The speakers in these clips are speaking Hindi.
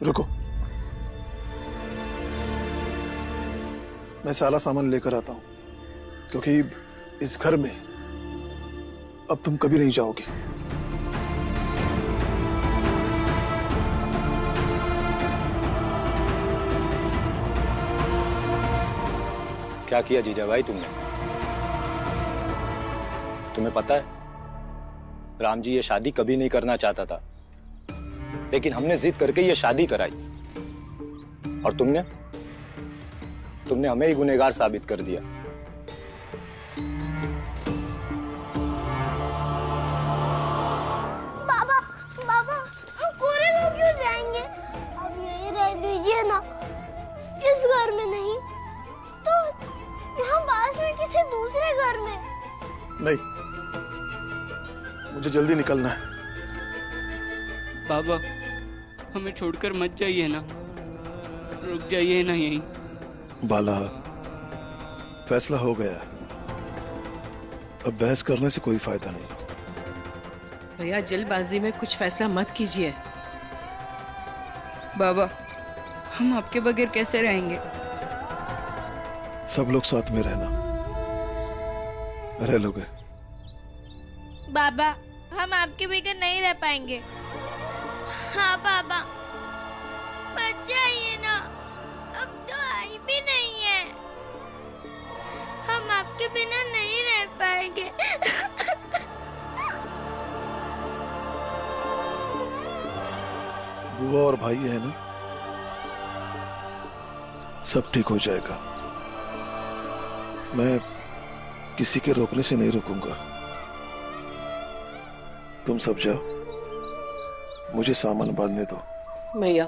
रुको, मैं सारा सामान लेकर आता हूं, क्योंकि इस घर में अब तुम कभी नहीं जाओगे। क्या किया जीजा भाई तुमने? तुम्हें पता है राम जी ये शादी कभी नहीं करना चाहता था, लेकिन हमने जिद करके ये शादी कराई और तुमने हमें ही गुनहगार साबित कर दिया। बाबा बाबा हम कोरे को क्यों जाएंगे? अब यही रह दीजिए ना, इस घर में नहीं तो यहाँ पास में किसी दूसरे घर में। नहीं, मुझे जल्दी निकलना है। बाबा हमें छोड़कर मत जाइए ना, रुक जाइए ना यहीं। बाला, फैसला हो गया, अब बहस करने से कोई फायदा नहीं। भैया जल्दबाजी में कुछ फैसला मत कीजिए। बाबा हम आपके बगैर कैसे रहेंगे? सब लोग साथ में रहना, रह लोगे। बाबा हम आपके बगैर नहीं रह पाएंगे। हाँ बाबा, मत जाइए ना, अब तो आई भी नहीं है, हम आपके बिना नहीं रह पाएंगे। बुआ और भाई है ना, सब ठीक हो जाएगा। मैं किसी के रोकने से नहीं रुकूंगा। तुम सब जाओ, मुझे सामान बांधने दो। भैया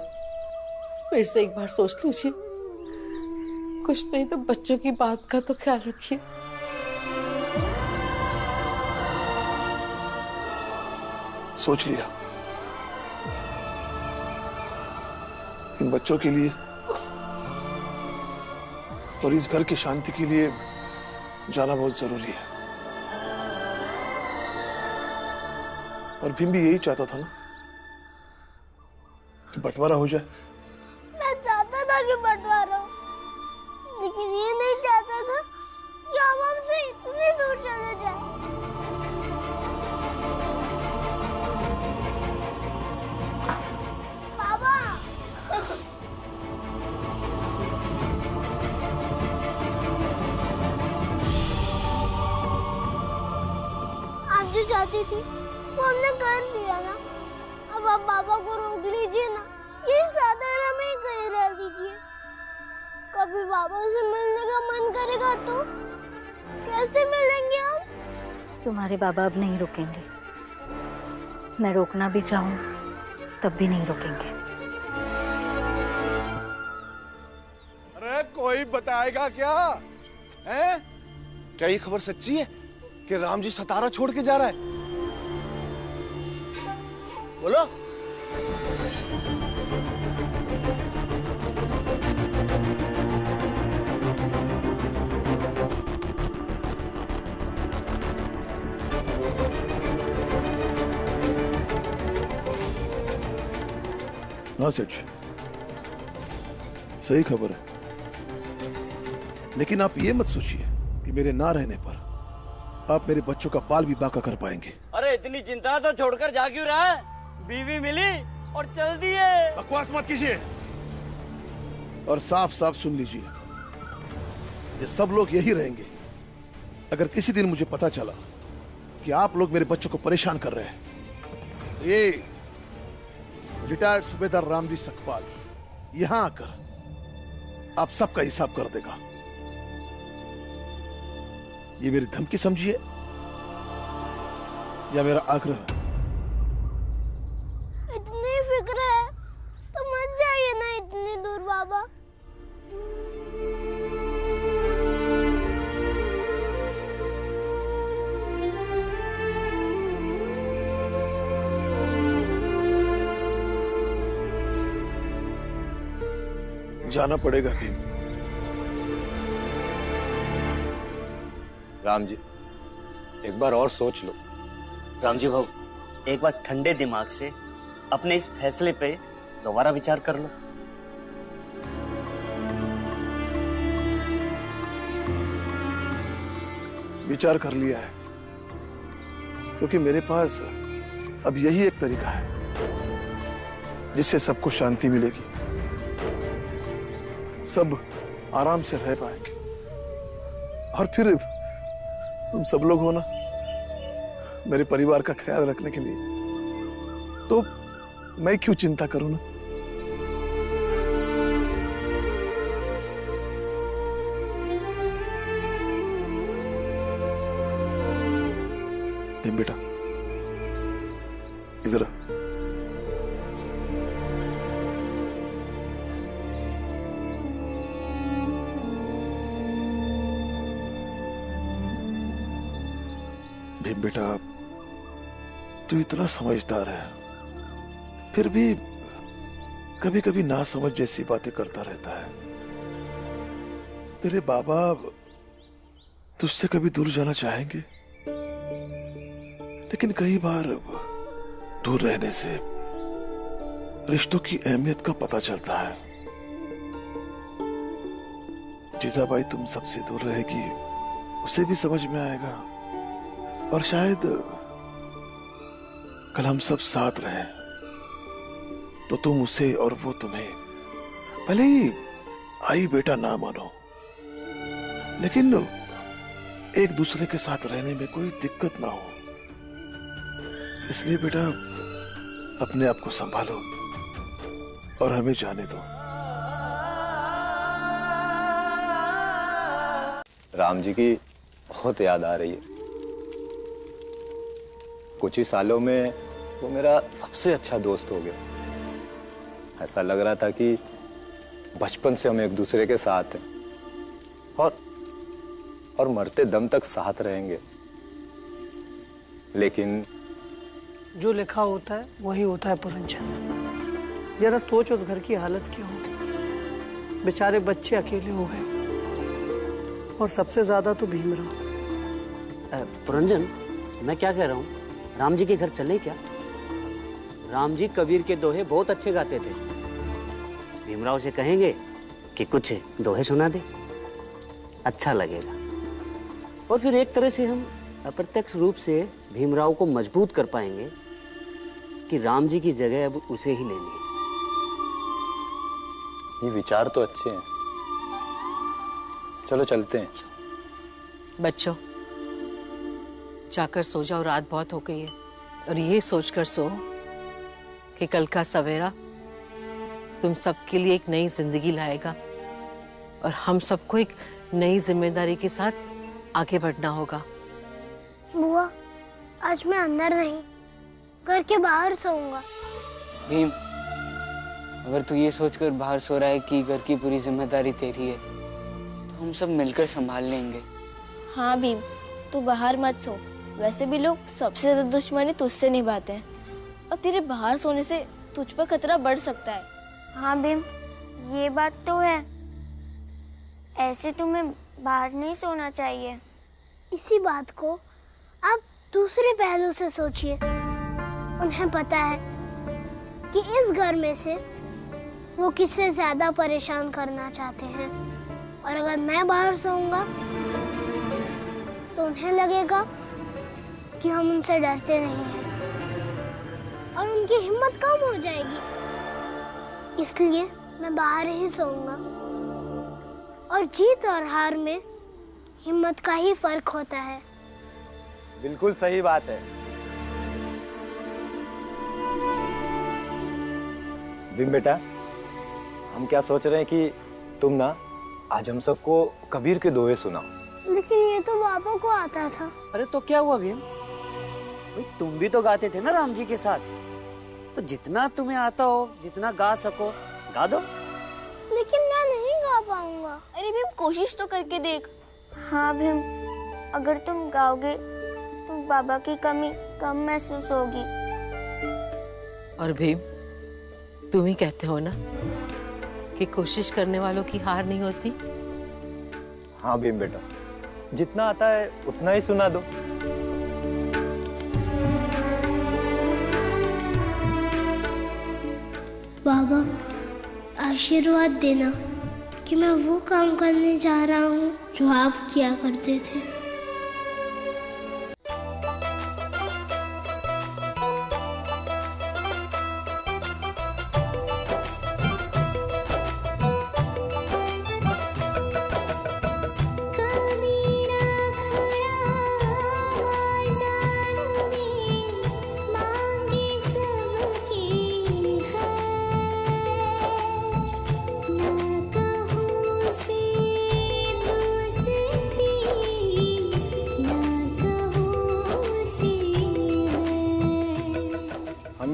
फिर से एक बार सोच लीजिए, कुछ नहीं तो बच्चों की बात का तो ख्याल रखिए। सोच लिया, इन बच्चों के लिए और इस घर की शांति के लिए जाना बहुत जरूरी है। और भीम भी यही चाहता था ना कि बंटवारा हो जाए। मैं चाहता था कि बंटवारा हो, लेकिन ये नहीं चाहता था कि हम हमसे इतनी दूर चले जाएं। बाबा आप जो चाहती थी वो हमने कर लिया ना, अब आप बाबा को रोक लीजिए ना, ये साधारण हमें कहीं रह दीजिए। कभी बाबा से मिलने का मन करेगा तो कैसे मिलेंगे हम? तुम्हारे बाबा अब नहीं रुकेंगे, मैं रोकना भी चाहूं तब भी नहीं रुकेंगे। अरे कोई बताएगा क्या है? क्या ये खबर सच्ची है कि राम जी सतारा छोड़ के जा रहा है? बोलो। हाँ सेठ, सही खबर है, लेकिन आप ये मत सोचिए कि मेरे ना रहने पर आप मेरे बच्चों का बाल भी बाका कर पाएंगे। अरे इतनी चिंता तो छोड़कर जा क्यों रहा है? बीवी मिली और चल दिए। बकवास मत कीजिए और साफ साफ सुन लीजिए, ये सब लोग यही रहेंगे। अगर किसी दिन मुझे पता चला कि आप लोग मेरे बच्चों को परेशान कर रहे हैं, ये रिटायर्ड सूबेदार रामजी सकपाल यहां आकर आप सबका हिसाब कर देगा। ये मेरी धमकी समझिए या मेरा आग्रह। इतनी फिक्र है तो मत जाइए ना इतनी दूर बाबा। जाना पड़ेगा भीम। राम जी एक बार और सोच लो। रामजी भाऊ, एक बार ठंडे दिमाग से अपने इस फैसले पे दोबारा विचार कर लो। विचार कर लिया है, क्योंकि मेरे पास अब यही एक तरीका है जिससे सबको शांति मिलेगी, सब आराम से रह पाएंगे। और फिर तुम सब लोग हो ना मेरे परिवार का ख्याल रखने के लिए, तो मैं क्यों चिंता करूं ना। बेटा इधर आ। भीम बेटा, तू इतना समझदार है, फिर भी कभी कभी ना समझ जैसी बातें करता रहता है। तेरे बाबा तुझसे कभी दूर जाना चाहेंगे, लेकिन कई बार दूर रहने से रिश्तों की अहमियत का पता चलता है। जीजाबाई तुम सबसे दूर रहेगी, उसे भी समझ में आएगा, और शायद कल हम सब साथ रहे तो तुम उसे और वो तुम्हें भले ही आई बेटा ना मानो, लेकिन एक दूसरे के साथ रहने में कोई दिक्कत ना हो। इसलिए बेटा अपने आप को संभालो और हमें जाने दो। राम जी की बहुत याद आ रही है। कुछ ही सालों में वो मेरा सबसे अच्छा दोस्त हो गया। ऐसा लग रहा था कि बचपन से हम एक दूसरे के साथ हैं और मरते दम तक साथ रहेंगे। लेकिन जो लिखा होता है वही होता है पुरंजन। जरा सोच उस घर की हालत क्या होगी। बेचारे बच्चे अकेले हो गए, और सबसे ज्यादा तो भीमराव। पुरंजन, मैं क्या कह रहा हूँ, राम जी के घर चले क्या? राम जी कबीर के दोहे बहुत अच्छे गाते थे। भीमराव से कहेंगे कि कुछ दोहे सुना दे, अच्छा लगेगा। और फिर एक तरह से हम अप्रत्यक्ष रूप से भीमराव को मजबूत कर पाएंगे कि राम जी की जगह अब उसे ही लेनी है। ये विचार तो अच्छे हैं, चलो चलते हैं। बच्चों, जाकर सो जाओ, रात बहुत हो गई है। और ये सोचकर सो कि कल का सवेरा तुम सबके लिए एक नई जिंदगी लाएगा, और हम सबको एक नई जिम्मेदारी के साथ आगे बढ़ना होगा। बुआ, आज मैं अंदर नहीं, घर के बाहर सोऊंगा। भीम, अगर तू ये सोचकर बाहर सो रहा है कि घर की पूरी जिम्मेदारी तेरी है, तो हम सब मिलकर संभाल लेंगे। हाँ भीम, तू बाहर मत सो। वैसे भी लोग सबसे ज्यादा दुश्मनी तुझसे निभाते हैं, और तेरे बाहर सोने से तुझ पर खतरा बढ़ सकता है। हाँ भीम, ये बात तो है। ऐसे तुम्हें बाहर नहीं सोना चाहिए। इसी बात को आप दूसरे पहलू से सोचिए। उन्हें पता है कि इस घर में से वो किससे ज्यादा परेशान करना चाहते हैं, और अगर मैं बाहर सोऊंगा तो उन्हें लगेगा कि हम उनसे डरते नहीं हैं, और उनकी हिम्मत कम हो जाएगी। इसलिए मैं बाहर ही सोऊंगा, और जीत और हार में हिम्मत का ही फर्क होता है। बिल्कुल सही बात है। भीम बेटा, हम क्या सोच रहे हैं कि तुम ना आज हम सबको कबीर के दोहे सुनाओ। लेकिन ये तो पापा को आता था। अरे तो क्या हुआ भीम, भाई तुम भी तो गाते थे ना राम जी के साथ, तो जितना तुम्हें आता हो, जितना गा सको गा दो। लेकिन मैं नहीं गा पाऊंगा। अरे भीम, कोशिश तो करके देख। हाँ भीम, अगर तुम गाओगे तो बाबा की कमी कम महसूस होगी। और भीम, तुम ही कहते हो ना कि कोशिश करने वालों की हार नहीं होती। हाँ भीम बेटा, जितना आता है उतना ही सुना दो। बाबा आशीर्वाद देना कि मैं वो काम करने जा रहा हूँ जो आप किया करते थे।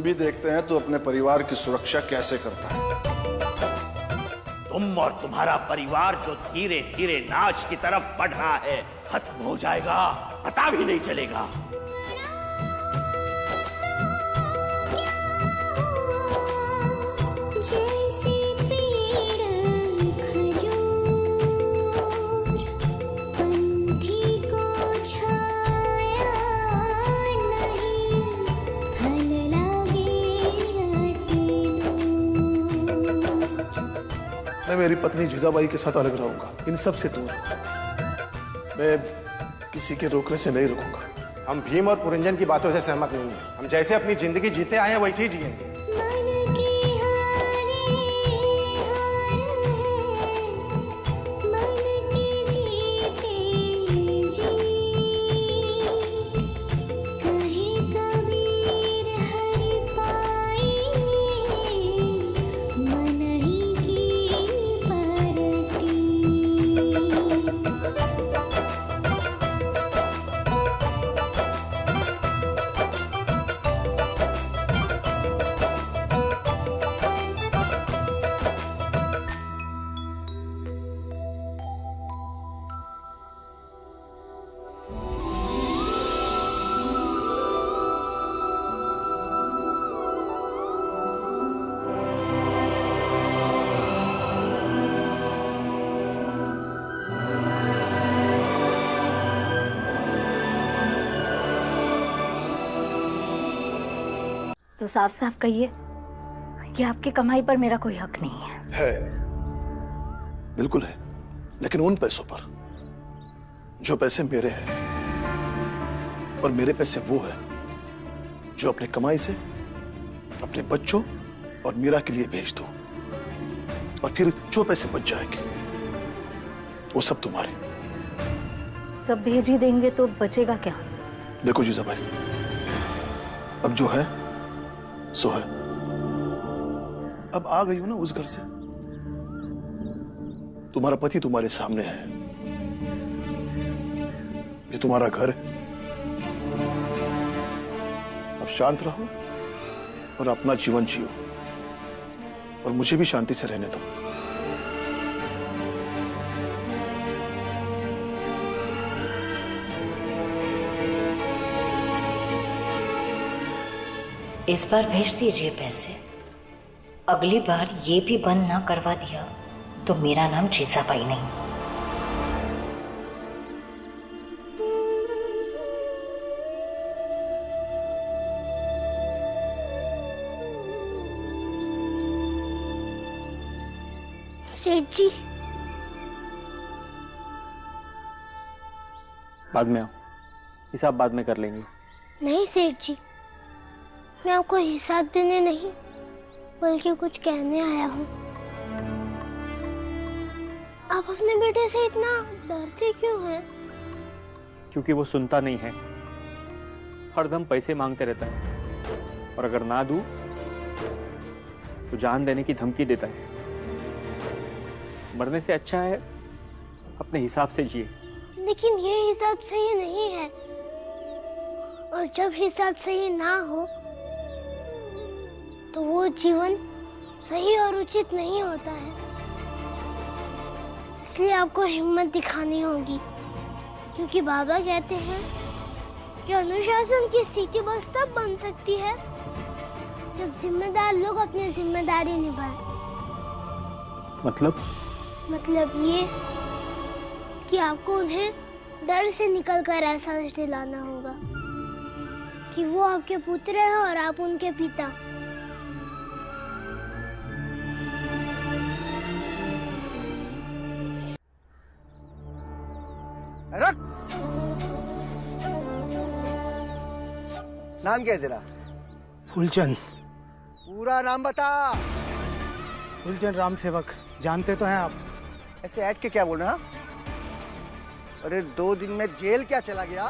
भी देखते हैं तो अपने परिवार की सुरक्षा कैसे करता है। तुम और तुम्हारा परिवार जो धीरे धीरे नाश की तरफ बढ़ रहा है, खत्म हो जाएगा, पता भी नहीं चलेगा। मैं मेरी पत्नी जीजाबाई के साथ अलग रहूंगा, इन सब से दूर। मैं किसी के रोकने से नहीं रुकूंगा। हम भीम और पुरंजन की बातों से सहमत नहीं हैं। हम जैसे अपनी जिंदगी जीते आए हैं वैसे ही जिएंगे। तो साफ साफ कहिए कि आपकी कमाई पर मेरा कोई हक नहीं है। बिल्कुल है, लेकिन उन पैसों पर जो पैसे मेरे हैं, और मेरे पैसे वो है जो अपने कमाई से अपने बच्चों और मीरा के लिए भेज दो, और फिर जो पैसे बच जाएंगे वो सब तुम्हारे। सब भेज ही देंगे तो बचेगा क्या? देखो जीजाबाई, अब जो है सो है। अब आ गई हूं ना उस घर से। तुम्हारा पति तुम्हारे सामने है, ये तुम्हारा घर है। अब शांत रहो और अपना जीवन जियो, और मुझे भी शांति से रहने दो। इस बार भेज दीजिए पैसे। अगली बार ये भी बंद ना करवा दिया तो मेरा नाम जीजाबाई नहीं। सेठ जी, बाद में आओ, हिसाब बाद में कर लेंगे। नहीं सेठ जी, मैं आपको हिसाब देने नहीं बल्कि कुछ कहने आया हूँ। आप अपने बेटे से इतना डरते क्यों हैं? क्योंकि वो सुनता नहीं है, हरदम पैसे मांगते रहता है, और अगर ना दूं तो जान देने की धमकी देता है। मरने से अच्छा है अपने हिसाब से जिए। लेकिन ये हिसाब सही नहीं है, और जब हिसाब सही ना हो तो वो जीवन सही और उचित नहीं होता है। इसलिए आपको हिम्मत दिखानी होगी, क्योंकि बाबा कहते हैं कि अनुशासन की स्थिति बस तब बन सकती है जब जिम्मेदार लोग अपनी जिम्मेदारी निभाएं। मतलब ये कि आपको उन्हें डर से निकलकर एहसास दिलाना होगा कि वो आपके पुत्र हैं और आप उनके पिता। नाम क्या है तेरा? फूलचंद। पूरा नाम बता। फूलचंद राम सेवक, जानते तो हैं आप। ऐसे ऐड के क्या बोल रहे हैं? अरे 2 दिन में जेल क्या चला गया?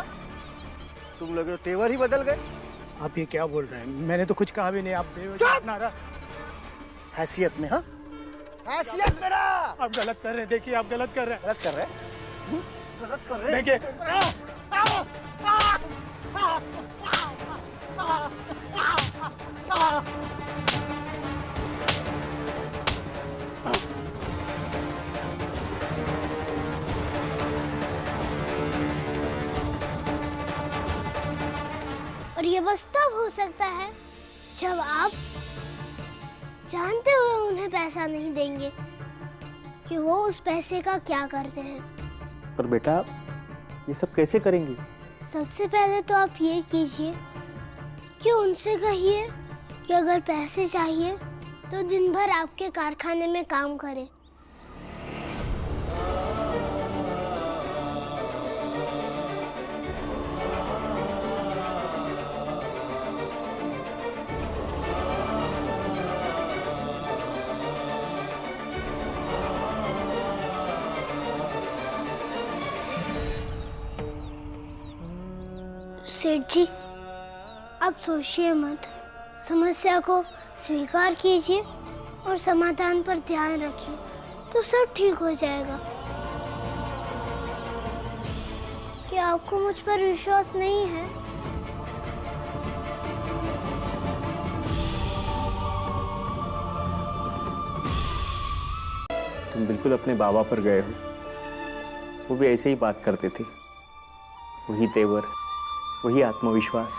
तुम लोग तो तेवर ही बदल गए। आप ये क्या बोल रहे हैं? मैंने तो कुछ कहा भी नहीं। आप हैसियत में, हाँ हैसियत में ना। आप गलत कर रहे हैं। देखिए आप गलत कर रहे हैं। गलत कर रहे हैं? गलत कर रहे हैं? देखिए और ये बस तब हो सकता है जब आप जानते हुए उन्हें पैसा नहीं देंगे कि वो उस पैसे का क्या करते हैं। पर बेटा ये सब कैसे करेंगे? सबसे पहले तो आप ये कीजिए कि उनसे कहिए कि अगर पैसे चाहिए तो दिन भर आपके कारखाने में काम करें। सेठ जी, आप सोचिए मत, समस्या को स्वीकार कीजिए और समाधान पर ध्यान रखिए तो सब ठीक हो जाएगा। क्या आपको मुझ पर विश्वास नहीं है? तुम बिल्कुल अपने बाबा पर गए हो। वो भी ऐसे ही बात करते थे। वही तेवर, वही आत्मविश्वास।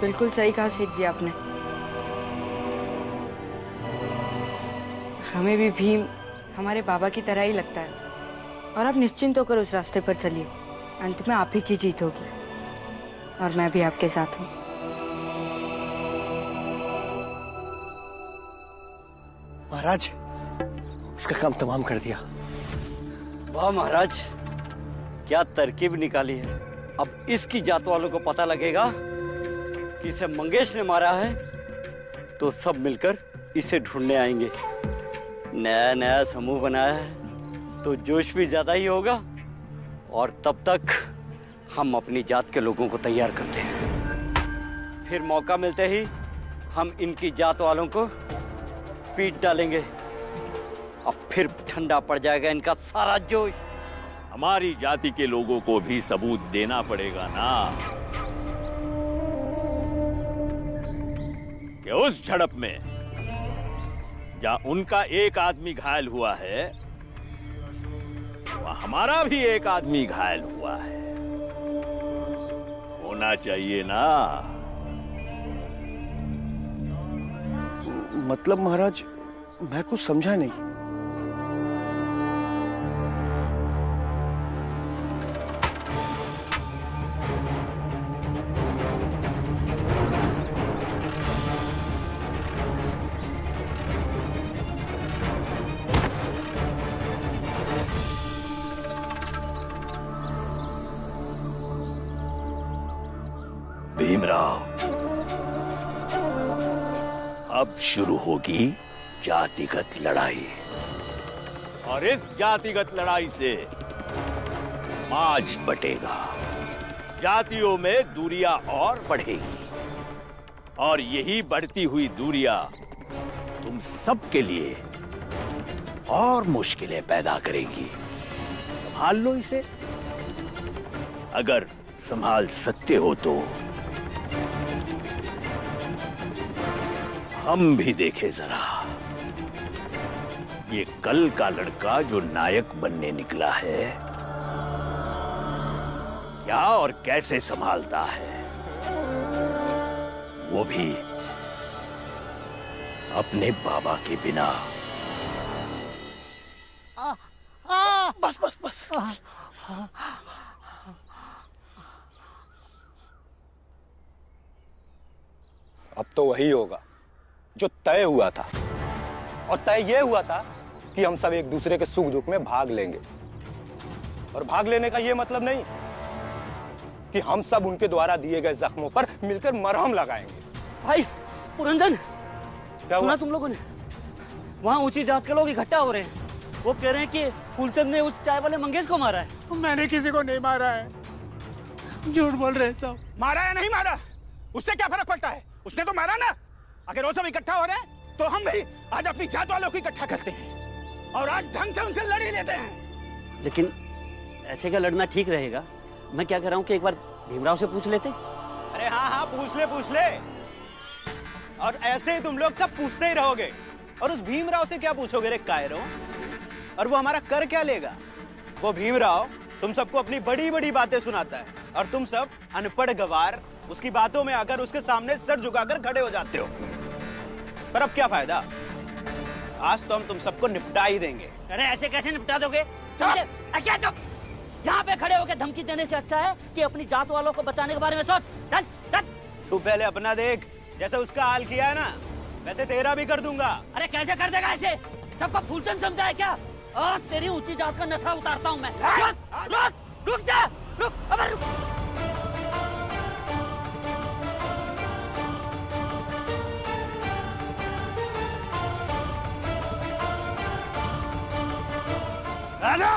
बिल्कुल सही कहा सेठ जी आपने। हमें भी भीम हमारे बाबा की तरह ही लगता है। और आप निश्चिंत होकर उस रास्ते पर चलिए। अंत में आप ही की जीत होगी और मैं भी आपके साथ हूँ। महाराज, उसका काम तमाम कर दिया। वाह महाराज, क्या तरकीब निकाली है। अब इसकी जात वालों को पता लगेगा कि इसे मंगेश ने मारा है तो सब मिलकर इसे ढूंढने आएंगे। नया नया समूह बनाया है तो जोश भी ज्यादा ही होगा। और तब तक हम अपनी जात के लोगों को तैयार करते हैं। फिर मौका मिलते ही हम इनकी जात वालों को पीट डालेंगे। अब फिर ठंडा पड़ जाएगा इनका सारा जोश। हमारी जाति के लोगों को भी सबूत देना पड़ेगा ना कि उस झड़प में जहां उनका एक आदमी घायल हुआ है वहां हमारा भी एक आदमी घायल हुआ है। होना चाहिए ना। मतलब महाराज, मैं कुछ समझा नहीं। भीमराव, अब शुरू होगी जातिगत लड़ाई और इस जातिगत लड़ाई से समाज बटेगा। जातियों में दूरियां और बढ़ेगी और यही बढ़ती हुई दूरियां तुम सबके लिए और मुश्किलें पैदा करेंगी। संभाल लो इसे। अगर संभाल सकते हो तो हम भी देखे जरा ये कल का लड़का जो नायक बनने निकला है क्या और कैसे संभालता है, वो भी अपने बाबा के बिना। बस बस बस। अब तो वही होगा जो तय हुआ था। और तय यह हुआ था कि हम सब एक दूसरे के सुख दुख में भाग लेंगे। और भाग लेने का यह मतलब नहीं कि हम सब उनके द्वारा दिए गए जख्मों पर मिलकर मरहम लगाएंगे। भाई पुरंजन, क्या सुना हुआ? तुम लोगों ने? वहाँ ऊंची जात के लोग इकट्ठा हो रहे हैं। वो कह रहे हैं कि फूलचंद ने उस चाय वाले मंगेश को मारा है। मैंने किसी को नहीं मारा है, झूठ बोल रहे हैं सब। मारा या नहीं मारा, उससे क्या फर्क पड़ता है? उसने तो मारा ना। अगर वो सब इकट्ठा हो रहे हैं तो हम भी आज अपनी जात वालों को इकट्ठा करते हैं और आज ढंग से उनसे लड़ ही लेते हैं। लेकिन ऐसे क्या लड़ना ठीक रहेगा? मैं क्या कह रहा हूँ कि एक बार भीमराव से पूछ लेते। अरे हाँ हाँ, पूछ ले। और ऐसे ही तुम लोग सब पूछते ही रहोगे। और उस भीमराव से क्या पूछोगे रे कायरो? और वो हमारा कर क्या लेगा? वो भीमराव तुम सबको अपनी बड़ी बड़ी बातें सुनाता है और तुम सब अनपढ़ गवार उसकी बातों में आकर उसके सामने सर झुकाकर खड़े हो जाते हो। पर अब क्या फायदा? आज तो हम तुम सबको निपटा ही देंगे। अरे ऐसे कैसे निपटा दोगे? क्या तुम यहाँ पे खड़े होकर धमकी देने से अच्छा है कि अपनी जात वालों को बचाने के बारे में सोच। तू पहले अपना देख, जैसे उसका हाल किया है ना वैसे तेरा भी कर दूंगा। अरे कैसे कर देगा ऐसे? सबको फूलचंद समझा है क्या? और तेरी ऊंची जात का नशा उतारता हूँ मैं। रुक जा, अबे रुक। राजा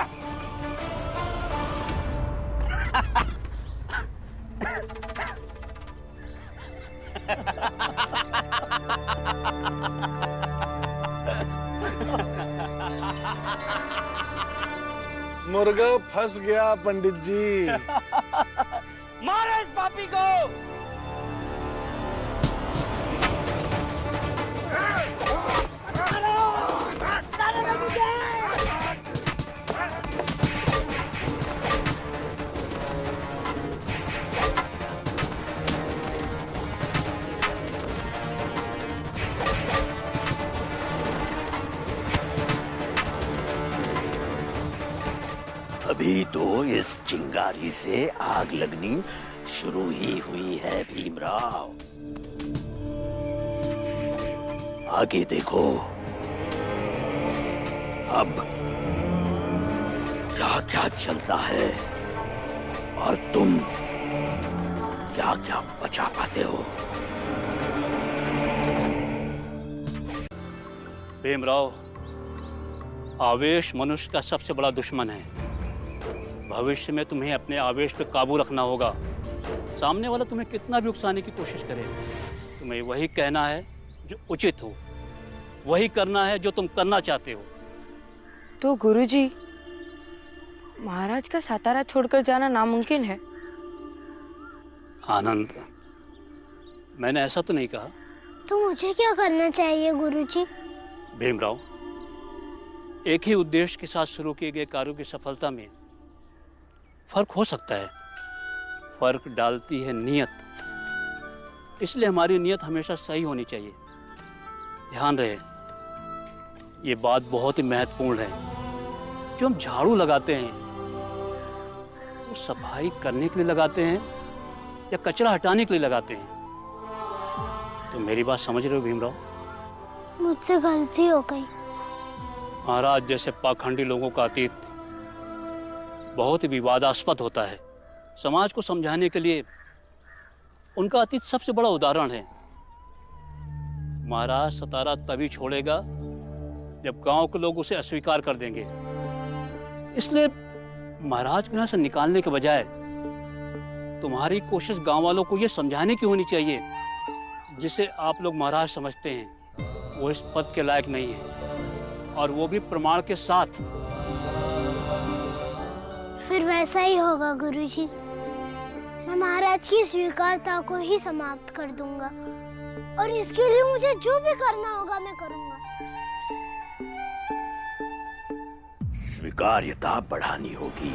मुर्गा फंस गया पंडित जी। मारो इस पापी को। अभी तो इस चिंगारी से आग लगनी शुरू ही हुई है भीमराव। आगे देखो अब क्या क्या चलता है और तुम क्या क्या बचा पाते हो। भीमराव, आवेश मनुष्य का सबसे बड़ा दुश्मन है। भविष्य में तुम्हें अपने आवेश पे काबू रखना होगा। सामने वाला तुम्हें कितना भी उकसाने की कोशिश करे, तुम्हें वही कहना है जो उचित हो, वही करना है जो तुम करना चाहते हो। तो गुरुजी, महाराज का सातारा छोड़कर जाना नामुमकिन है? आनंद, मैंने ऐसा तो नहीं कहा। तो मुझे क्या करना चाहिए गुरुजी? भीमराव, एक ही उद्देश्य के साथ शुरू किए गए कार्यों की सफलता में फर्क हो सकता है। फर्क डालती है नियत। इसलिए हमारी नियत हमेशा सही होनी चाहिए। ध्यान रहे, ये बात बहुत ही महत्वपूर्ण है। जो हम झाड़ू लगाते हैं वो सफाई करने के लिए लगाते हैं या कचरा हटाने के लिए लगाते हैं? तो मेरी बात समझ रहे हो भीमराव? मुझसे गलती हो गई। महाराज जैसे पाखंडी लोगों का अतीत बहुत ही विवादास्पद होता है। समाज को समझाने के लिए उनका अतीत सबसे बड़ा उदाहरण है। महाराज सतारा तभी छोड़ेगा जब गांव के लोग उसे अस्वीकार कर देंगे। इसलिए महाराज को यहाँ से निकालने के बजाय तुम्हारी कोशिश गांव वालों को यह समझाने की होनी चाहिए जिसे आप लोग महाराज समझते हैं वो इस पद के लायक नहीं है, और वो भी प्रमाण के साथ। फिर वैसा ही होगा गुरुजी। मैं महाराज की स्वीकारता को ही समाप्त कर दूंगा और इसके लिए मुझे जो भी करना होगा मैं करूंगा। स्वीकार्यता बढ़ानी होगी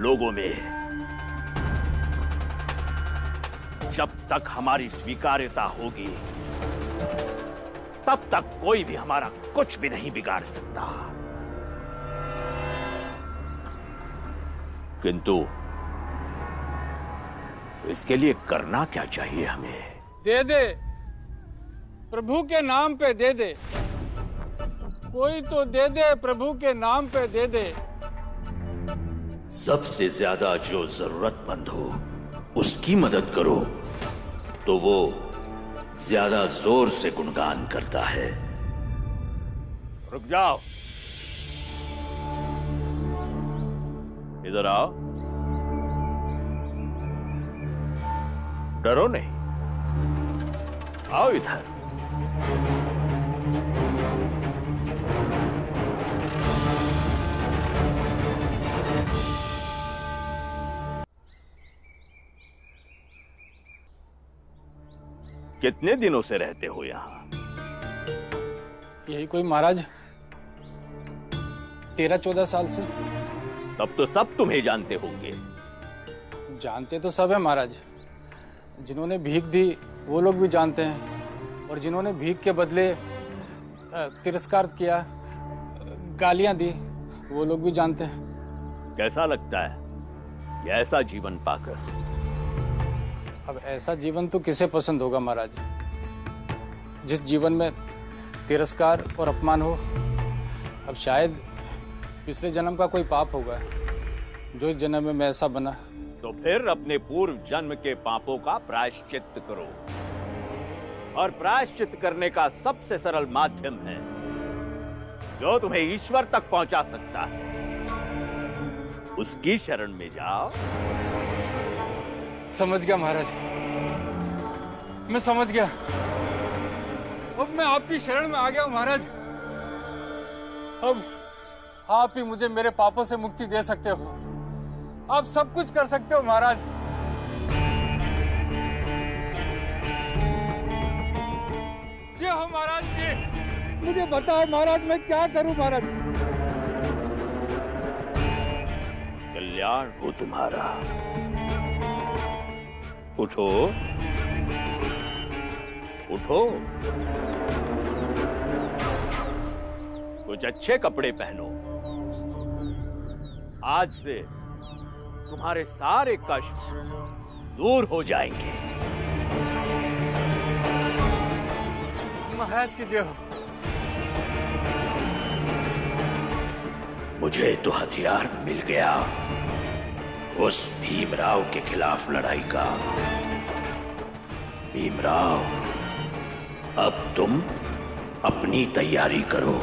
लोगों में। जब तक हमारी स्वीकार्यता होगी तब तक कोई भी हमारा कुछ भी नहीं बिगाड़ सकता। किंतु इसके लिए करना क्या चाहिए हमें? दे दे, प्रभु के नाम पे दे दे। कोई तो दे दे, प्रभु के नाम पे दे दे। सबसे ज्यादा जो जरूरतमंद हो उसकी मदद करो तो वो ज्यादा जोर से गुणगान करता है। रुक जाओ, इधर आओ। डरो नहीं, आओ इधर। कितने दिनों से रहते हो यहाँ? यही कोई महाराज 13-14 साल से। तब तो सब तुम्हें जानते होंगे। जानते तो सब है महाराज। जिन्होंने भीख दी वो लोग भी जानते हैं, और जिन्होंने भीख के बदले तिरस्कार किया, गालियां दी, वो लोग भी जानते हैं। कैसा लगता है ये ऐसा जीवन पाकर? अब ऐसा जीवन तो किसे पसंद होगा महाराज, जिस जीवन में तिरस्कार और अपमान हो। अब शायद पिछले जन्म का कोई पाप होगा जो इस जन्म में मैं ऐसा बना। तो फिर अपने पूर्व जन्म के पापों का प्रायश्चित करो, और प्रायश्चित करने का सबसे सरल माध्यम है जो तुम्हें ईश्वर तक पहुंचा सकता है। उसकी शरण में जाओ। समझ गया महाराज, मैं समझ गया। अब मैं आपकी शरण में आ गया हूं महाराज। अब आप ही मुझे मेरे पापों से मुक्ति दे सकते हो। आप सब कुछ कर सकते हो महाराज। जय हो महाराज की। मुझे बताओ महाराज, मैं क्या करूं महाराज? कल्याण हो तुम्हारा। उठो, उठो, कुछ अच्छे कपड़े पहनो। आज से तुम्हारे सारे कष्ट दूर हो जाएंगे। महाराज की जय हो। मुझे तो हथियार मिल गया उस भीमराव के खिलाफ लड़ाई का। भीमराव, अब तुम अपनी तैयारी करो।